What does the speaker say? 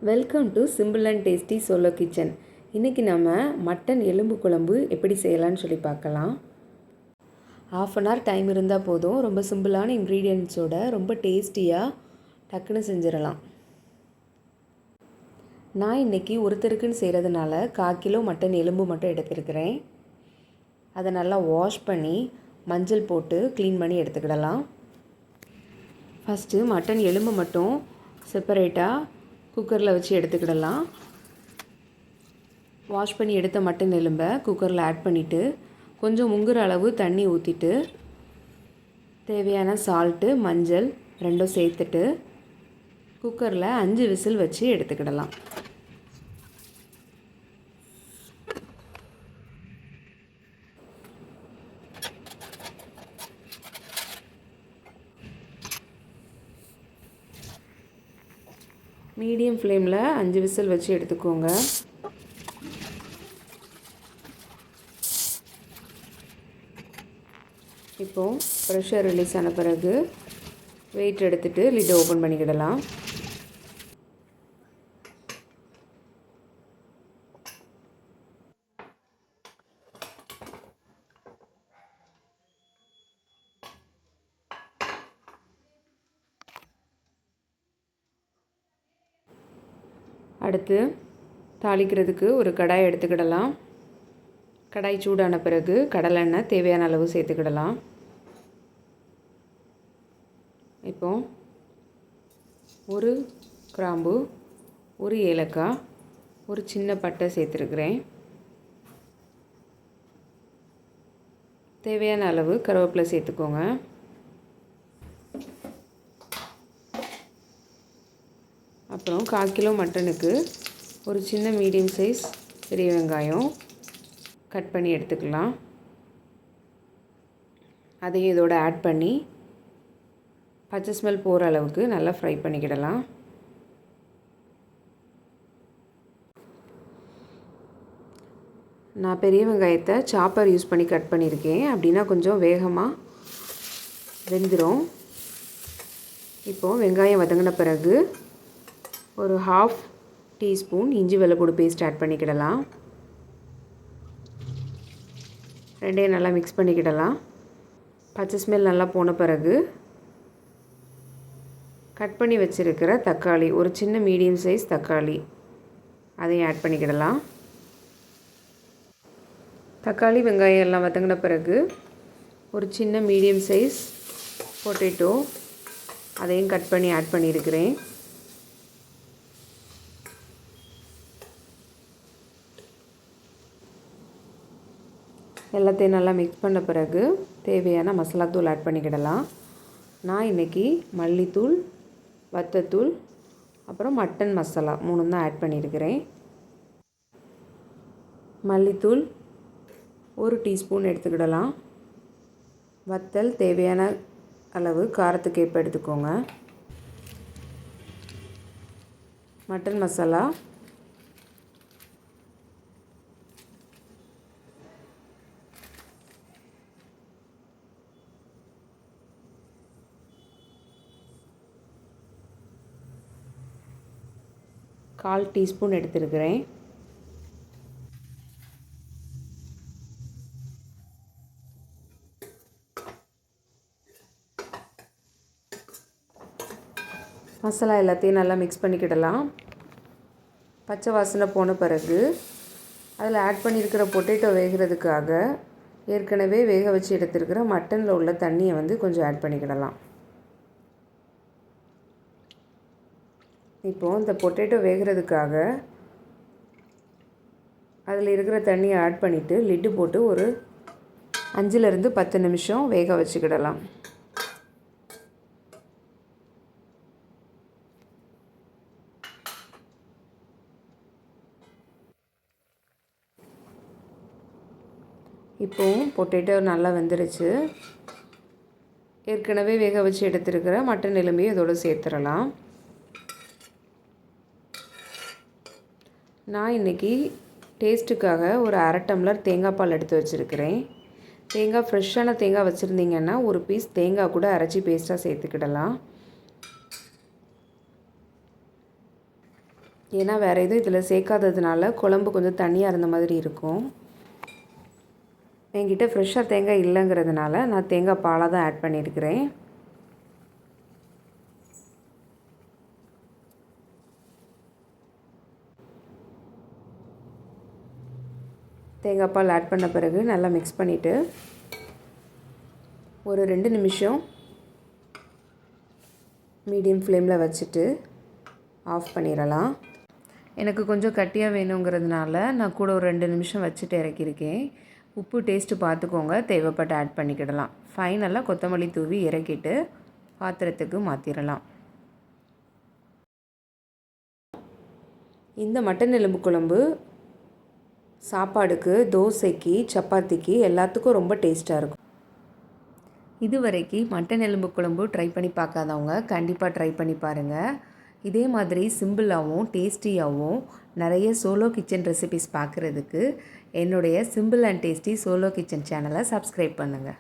Welcome to simple and tasty solo kitchen. இன்றைக்கி நம்ம mutton எலும்பு குழம்பு எப்படி செய்யலான்னு சொல்லி பார்க்கலாம். 1/2 hour டைம் இருந்தால் போதும். ரொம்ப சிம்பிளான இன்க்ரீடியன்ட்ஸோட ரொம்ப டேஸ்டியாக டக்குன்னு செஞ்சிடலாம். நான் இன்றைக்கி ஒருத்தருக்குன்னு செய்கிறதுனால 1/4 கிலோ மட்டன் எலும்பு மட்டும் எடுத்துருக்கிறேன். அதை நல்லா வாஷ் பண்ணி மஞ்சள் போட்டு க்ளீன் பண்ணி எடுத்துக்கிடலாம். ஃபஸ்ட்டு மட்டன் எலும்பு மட்டும் செப்பரேட்டாக குக்கரில் வச்சு எடுத்துக்கிடலாம். வாஷ் பண்ணி எடுத்த மட்டன் எலும்பை குக்கரில் ஆட் பண்ணிவிட்டு கொஞ்சம் முங்குற அளவு தண்ணி ஊற்றிட்டு தேவையான சால்ட்டு மஞ்சள் ரெண்டும் சேர்த்துட்டு குக்கரில் 5 விசில் வச்சு எடுத்துக்கிடலாம். மீடியம் ஃப்ளேமில் 5 விசில் வச்சு எடுத்துக்கோங்க. இப்போது ப்ரெஷர் ரிலீஸ் ஆன பிறகு வெயிட் எடுத்துகிட்டு லிட்டை ஓப்பன் பண்ணிக்கிடலாம். அடுத்து தாளிக்கிறதுக்கு ஒரு கடாய் எடுத்துக்கிடலாம். கடாய் சூடான பிறகு கடலெண்ணெய் தேவையான அளவு சேர்த்துக்கிடலாம். இப்போ ஒரு கிராம்பு, ஒரு ஏலக்காய், ஒரு சின்ன பட்டை சேர்த்துருக்குறேன். தேவையான அளவு கருவேப்பிலை சேர்த்துக்கோங்க. அப்புறம் 1/4 கிலோ மட்டனுக்கு ஒரு சின்ன மீடியம் சைஸ் பெரிய வெங்காயம் கட் பண்ணி எடுத்துக்கலாம். அதையும் இதோட ஆட் பண்ணி பச்சை ஸ்மெல் போகிற அளவுக்கு நல்லா ஃப்ரை பண்ணிக்கிடலாம். நான் பெரிய வெங்காயத்தை சாப்பர் யூஸ் பண்ணி கட் பண்ணியிருக்கேன். அப்படின்னா கொஞ்சம் வேகமாக வெந்துடும். இப்போது வெங்காயம் வதங்கின பிறகு ஒரு 1/2 டீஸ்பூன் இஞ்சி வெள்ளைப்பூடு பேஸ்ட் ஆட் பண்ணிக்கிடலாம். ரெண்டையும் நல்லா மிக்ஸ் பண்ணிக்கிடலாம். பச்சை ஸ்மெல் நல்லா போன பிறகு கட் பண்ணி வச்சுருக்கிற தக்காளி, ஒரு சின்ன மீடியம் சைஸ் தக்காளி, அதையும் ஆட் பண்ணிக்கிடலாம். தக்காளி வெங்காயம் எல்லாம் வதங்கின பிறகு ஒரு சின்ன மீடியம் சைஸ் பொட்டேட்டோ, அதையும் கட் பண்ணி ஆட் பண்ணியிருக்கிறேன். எல்லாத்தையும் நல்லா மிக்ஸ் பண்ண பிறகு தேவையான மசாலாத்தூள் ஆட் பண்ணிக்கிடலாம். நான் இன்றைக்கி மல்லித்தூள், வத்தத்தூள், அப்புறம் மட்டன் மசாலா 3 தான் ஆட் பண்ணியிருக்கிறேன். மல்லித்தூள் 1 டீஸ்பூன் எடுத்துக்கிடலாம். வத்தல் தேவையான அளவு காரத்துக்கு ஏற்ப எடுத்துக்கோங்க. மட்டன் மசாலா கால் டீஸ்பூன் எடுத்துருக்கிறேன். மசாலா எல்லாத்தையும் நல்லா மிக்ஸ் பண்ணிக்கிடலாம். பச்சை வாசனை போன பிறகு அதில் ஆட் பண்ணியிருக்கிற பொட்டேட்டோ வேகிறதுக்காக ஏற்கனவே வேக வச்சு எடுத்துருக்கிற மட்டனில் உள்ள தண்ணியை கொஞ்சம் ஆட் பண்ணிக்கிடலாம். இப்போது இந்த பொட்டேட்டோ வேகிறதுக்காக அதில் இருக்கிற தண்ணியை ஆட் பண்ணிவிட்டு லிட்டு போட்டு ஒரு 5லேருந்து 10 நிமிஷம் வேக வச்சுக்கிடலாம். இப்போது பொட்டேட்டோ நல்லா வெந்துருச்சு. ஏற்கனவே வேக வச்சு எடுத்துருக்கிற மட்டன் எலும்பையும் இதோடு சேர்த்துடலாம். நான் இன்றைக்கி டேஸ்ட்டுக்காக ஒரு 1/2 டம்ளர் தேங்காய் பால் எடுத்து வச்சுருக்கிறேன். தேங்காய் ஃப்ரெஷ்ஷான தேங்காய் வச்சுருந்தீங்கன்னா ஒரு பீஸ் தேங்காய் கூட அரைச்சி பேஸ்ட்டாக சேர்த்துக்கிடலாம். ஏன்னா வேறு எதுவும் இதில் சேர்க்காததுனால குழம்பு கொஞ்சம் தண்ணியாக இருந்த மாதிரி இருக்கும். என்கிட்ட ஃப்ரெஷ்ஷாக தேங்காய் இல்லைங்கிறதுனால நான் தேங்காய் பாலாக தான் ஆட் பண்ணியிருக்கிறேன். தேங்காய் பால் ஆட் பண்ண பிறகு நல்லா மிக்ஸ் பண்ணிவிட்டு ஒரு 2 நிமிஷம் மீடியம் ஃப்ளேமில் வச்சுட்டு ஆஃப் பண்ணிடலாம். எனக்கு கொஞ்சம் கட்டியாக வேணுங்கிறதுனால நான் கூட ஒரு 2 நிமிஷம் வச்சுட்டு இறக்கியிருக்கேன். உப்பு டேஸ்ட்டு பார்த்துக்கோங்க, தேவைப்பட்டு ஆட் பண்ணிக்கிடலாம். ஃபைனலாக கொத்தமல்லி தூவி இறக்கிட்டு பாத்திரத்துக்கு மாற்றிடலாம். இந்த மட்டன் எலும்பு குழம்பு சாப்பாடுக்கு, தோசைக்கு, சப்பாத்திக்கு எல்லாத்துக்கும் ரொம்ப டேஸ்ட்டாக இருக்கும். இதுவரைக்கும் மட்டன் எலும்பு குழம்பு ட்ரை பண்ணி பார்க்காதவங்க கண்டிப்பாக ட்ரை பண்ணி பாருங்கள். இதே மாதிரி சிம்பிளாகவும் டேஸ்டியாகவும் நிறைய சோலோ கிச்சன் ரெசிபிஸ் பார்க்குறதுக்கு என்னுடைய simple and tasty solo kitchen சேனலை சப்ஸ்கிரைப் பண்ணுங்கள்.